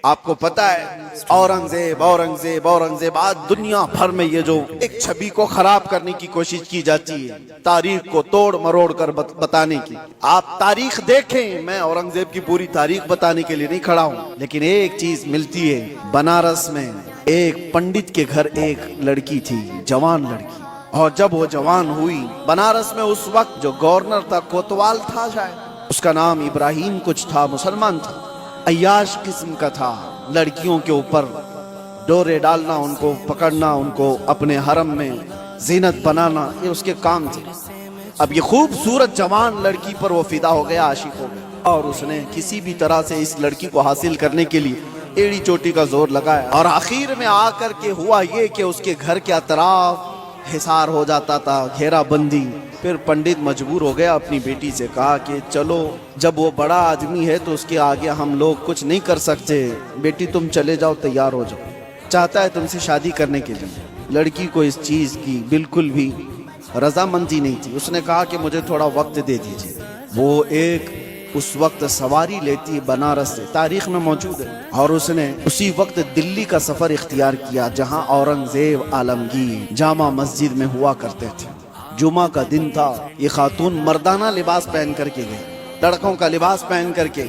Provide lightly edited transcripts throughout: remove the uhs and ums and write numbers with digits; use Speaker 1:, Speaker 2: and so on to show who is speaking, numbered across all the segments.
Speaker 1: آپ کو پتا ہے اورنگزیب اورنگزیب آج دنیا بھر میں یہ جو ایک چھبی کو خراب کرنے کی کوشش کی جاتی ہے، تاریخ کو توڑ مروڑ کر بتانے کی. آپ تاریخ دیکھیں، میں اورنگزیب کی پوری تاریخ بتانے کے لیے نہیں کھڑا ہوں، لیکن ایک چیز ملتی ہے. بنارس میں ایک پنڈت کے گھر ایک لڑکی تھی، جوان لڑکی، اور جب وہ جوان ہوئی، بنارس میں اس وقت جو گورنر تھا کوتوال تھا شاید، اس کا نام ابراہیم کچھ تھا، مسلمان تھا، عیاش قسم کا تھا. لڑکیوں کے اوپر ڈورے ڈالنا، ان کو پکڑنا، ان کو اپنے حرم میں زینت بنانا، یہ اس کے کام تھے. اب یہ خوبصورت جوان لڑکی پر وہ فدا ہو گیا، عاشق ہو گیا، اور اس نے کسی بھی طرح سے اس لڑکی کو حاصل کرنے کے لیے ایڑی چوٹی کا زور لگایا. اور آخر میں آ کر کے ہوا یہ کہ اس کے گھر کے اطراف حصار ہو جاتا تھا، گھیرا بندی. پھر پنڈت مجبور ہو گیا، اپنی بیٹی سے کہا کہ چلو، جب وہ بڑا آدمی ہے تو اس کے آگے ہم لوگ کچھ نہیں کر سکتے، بیٹی تم چلے جاؤ، تیار ہو جاؤ، چاہتا ہے تم سے شادی کرنے کے لیے. لڑکی کو اس چیز کی بالکل بھی رضامندی نہیں تھی. اس نے کہا کہ مجھے تھوڑا وقت دے دیجیے. وہ ایک اس وقت سواری لیتی بنارس سے، تاریخ میں موجود ہے، اور اس نے اسی وقت دلی کا سفر اختیار کیا جہاں اورنگزیب عالمگیر جامع مسجد میں ہوا کرتے تھے. جمعہ کا دن تھا. یہ خاتون مردانہ لباس پہن کر کے گئی، لڑکوں کا لباس پہن کر کے.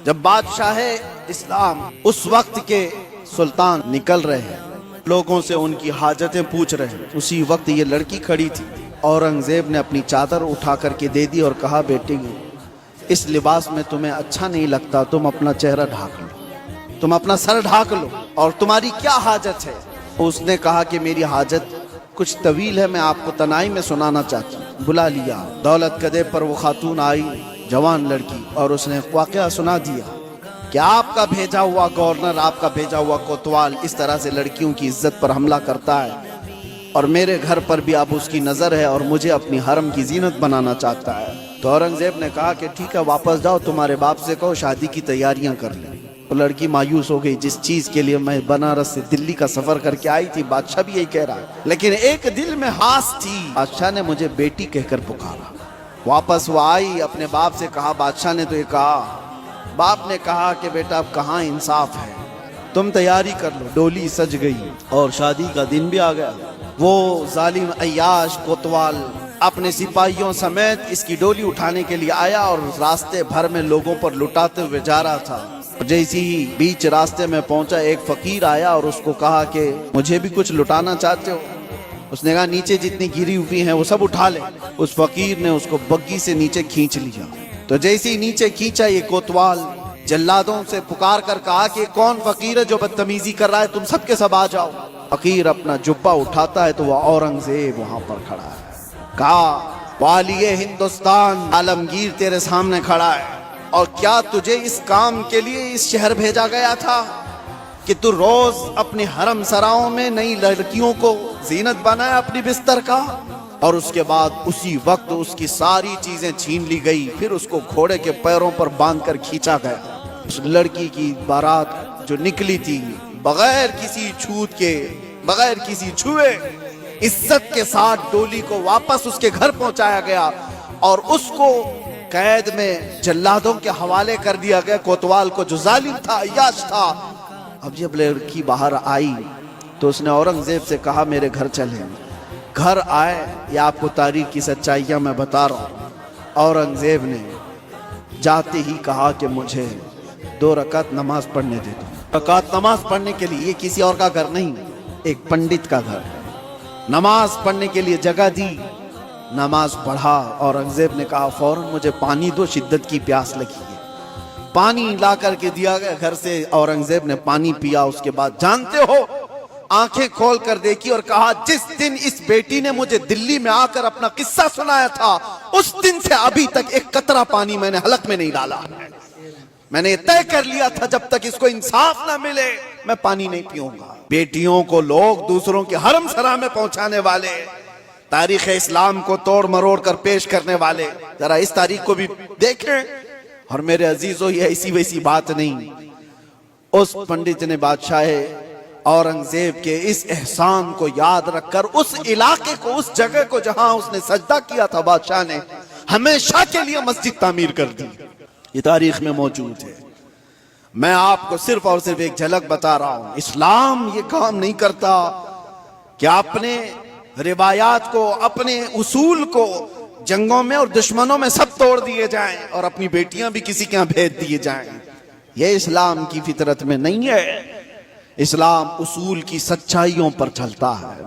Speaker 1: جب بادشاہ اسلام اس وقت کے سلطان نکل رہے ہیں، لوگوں سے ان کی حاجتیں پوچھ رہے ہیں، اسی وقت یہ لڑکی کھڑی تھی. اورنگزیب نے اپنی چادر اٹھا کر کے دے دی اور کہا بیٹی اس لباس میں تمہیں اچھا نہیں لگتا، تم اپنا چہرہ ڈھانک لو، تم اپنا سر ڈھانک لو، اور تمہاری کیا حاجت ہے؟ اس نے کہا کہ میری حاجت کچھ طویل ہے، میں آپ کو تنہائی میں سنانا چاہتی ہوں. بلا لیا. دولت قدے پر وہ خاتون آئی، جوان لڑکی، اور اس نے واقعہ سنا دیا کہ آپ کا بھیجا ہوا گورنر، آپ کا بھیجا ہوا کوتوال اس طرح سے لڑکیوں کی عزت پر حملہ کرتا ہے، اور میرے گھر پر بھی اب اس کی نظر ہے اور مجھے اپنی حرم کی زینت بنانا چاہتا ہے. تو اورنگزیب نے کہا کہ ٹھیک ہے، واپس جاؤ، تمہارے باپ سے کہو شادی کی تیاریاں کر لیں. تو لڑکی مایوس ہو گئی، جس چیز کے لیے میں بنارس سے دلی کا سفر کر کے آئی تھی، بادشاہ بھی یہی کہہ رہا ہے، لیکن ایک دل میں ہاس تھی. بادشاہ نے مجھے بیٹی کہہ کر پکارا. واپس وہ آئی، اپنے باپ سے کہا بادشاہ نے تو یہ کہا. باپ نے کہا کہ بیٹا اب کہاں انصاف ہے، تم تیاری کر لو. ڈولی سج گئی اور شادی کا دن بھی آ گیا. وہ ظالم عیاش کوتوال اپنے سپاہیوں سمیت اس کی ڈولی اٹھانے کے لیے آیا اور راستے بھر میں لوگوں پر لٹاتے ہوئے جا رہا تھا. جیسی ہی بیچ راستے میں پہنچا، ایک فقیر آیا اور اس کو کہا کہ مجھے بھی کچھ لٹانا چاہتے ہو؟ اس نے کہا نیچے جتنی گری ہوئی ہیں وہ سب اٹھا لے. اس فقیر نے اس کو بگی سے نیچے کھینچ لیا. تو جیسے ہی نیچے کھینچا، یہ کوتوال جلادوں سے پکار کر کہا کہ کون فقیر ہے جو بدتمیزی کر رہا ہے، تم سب کے سب آ جاؤ. فقیر اپنا جبہ اٹھاتا ہے تو وہ اورنگزیب وہاں پر کھڑا ہے. کہا والی ہندوستان عالمگیر تیرے سامنے کھڑا ہے، اور کیا تجھے اس کام کے لیے اس شہر بھیجا گیا تھا کہ تو روز اپنے حرم سراؤں میں نئی لڑکیوں کو زینت بنائے اپنی بستر کا؟ اور اس کے بعد اسی وقت اس کی ساری چیزیں چھین لی گئی. پھر اس کو گھوڑے کے پیروں پر باندھ کر کھینچا گیا. اس لڑکی کی بارات جو نکلی تھی بغیر کسی چھوت کے، بغیر کسی چھوئے، عزت کے ساتھ ڈولی کو واپس اس کے گھر پہنچایا گیا اور اس کو قید میں جلادوں کے حوالے کر دیا گیا، کوتوال کو جو ظالم تھا، عیاش تھا. اب جب لڑکی باہر آئی تو اس نے اورنگزیب سے کہا میرے گھر چلیں. گھر آئے، یہ آپ کو تاریخ کی سچائیاں میں بتا رہا ہوں. اورنگزیب نے جاتے ہی کہا کہ مجھے 2 رکعت نماز پڑھنے دے دو. رکعت نماز پڑھنے کے لیے، یہ کسی اور کا گھر نہیں، ایک پنڈت کا گھر. نماز پڑھنے کے لیے جگہ دی، نماز پڑھا. اورنگزیب نے کہا فوراً مجھے پانی دو، شدت کی پیاس لگی ہے. پانی لا کر کے دیا گیا گھر سے. اورنگزیب نے پانی پیا. اس کے بعد جانتے ہو، آنکھیں کھول کر دیکھی اور کہا جس دن اس بیٹی نے مجھے دلی میں آ کر اپنا قصہ سنایا تھا، اس دن سے ابھی تک ایک قطرہ پانی میں نے حلق میں نہیں ڈالا. میں نے طے کر لیا تھا جب تک اس کو انصاف نہ ملے میں پانی نہیں پیوں گا. بیٹیوں کو لوگ دوسروں کے حرم سرا میں پہنچانے والے، تاریخ اسلام کو توڑ مروڑ کر پیش کرنے والے، ذرا اس تاریخ کو بھی دیکھیں. اور میرے عزیزو، یہ ایسی ویسی بات نہیں. اس پنڈت نے بادشاہ اورنگزیب کے اس احسان کو یاد رکھ کر اس علاقے کو، اس جگہ کو جہاں اس نے سجدہ کیا تھا، بادشاہ نے ہمیشہ کے لیے مسجد تعمیر کر دی. یہ تاریخ میں موجود ہے. میں آپ کو صرف اور صرف ایک جھلک بتا رہا ہوں، اسلام یہ کام نہیں کرتا کہ اپنے روایات کو، اپنے اصول کو جنگوں میں اور دشمنوں میں سب توڑ دیے جائیں اور اپنی بیٹیاں بھی کسی کے یہاں بھیج دیے جائیں۔ یہ اسلام کی فطرت میں نہیں ہے۔ اسلام اصول کی سچائیوں پر چلتا ہے۔